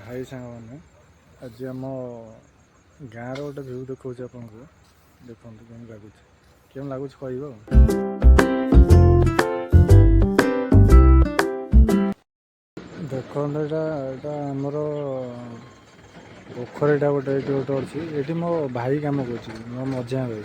high सांग आज आम गाँव रोटे भ्यू देखा आपको देखो केम लगुच कह देखो आमर पोखरीटा गोटे गोटे अच्छी ये मो भाई कम कर मो मझिया भाई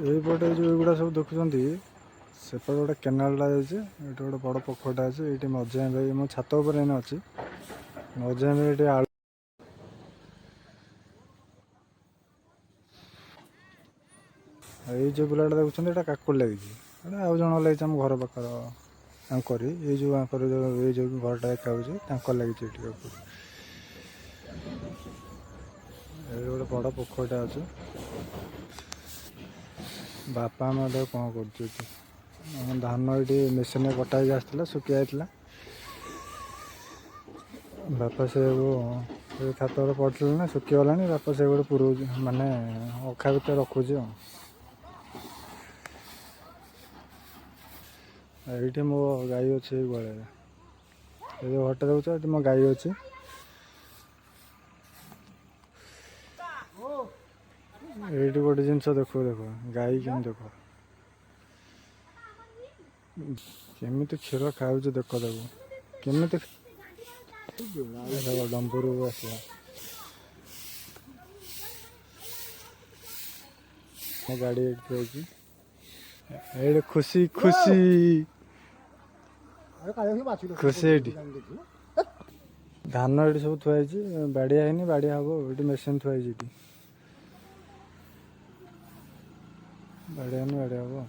यहीपटे जो युवा सब देखुं सेपटे गोटे केनालटा जाइए ये गोटे बड़ पोखरटा अच्छे ये मझिया भाई मो छात उपर अच्छी मझिया भाई ये आलू ये जो पिलाटा देखुं ये काकुड़ लगी आउ जन लगी आम घर पाखर आंकर ये जो आंकर ये जो घरटा देखा लगी काकुड़ ये गोटे बड़ पोखरटा अच्छे बापा मैं कौन कर धान ये मेसीन कटा आसला सुखी जाता बापा से छात पड़े ना सुखीगला बापा से गोटे पुरौ माने अखा भितर रखुची ये मो गाई अच्छे गले ये घरटा देखो ये मो गाई अच्छे ये गोटे जिनस देख देख गाई केम देख केमी क्षीर खाऊ देख देखो केमी डंबूर आस गाड़ी ये खुशी खुशी खुशी धान ये सब थुआई बाड़िया है बाड़िया हम ये मेसीन थुआई बाड़िया बाड़िया हम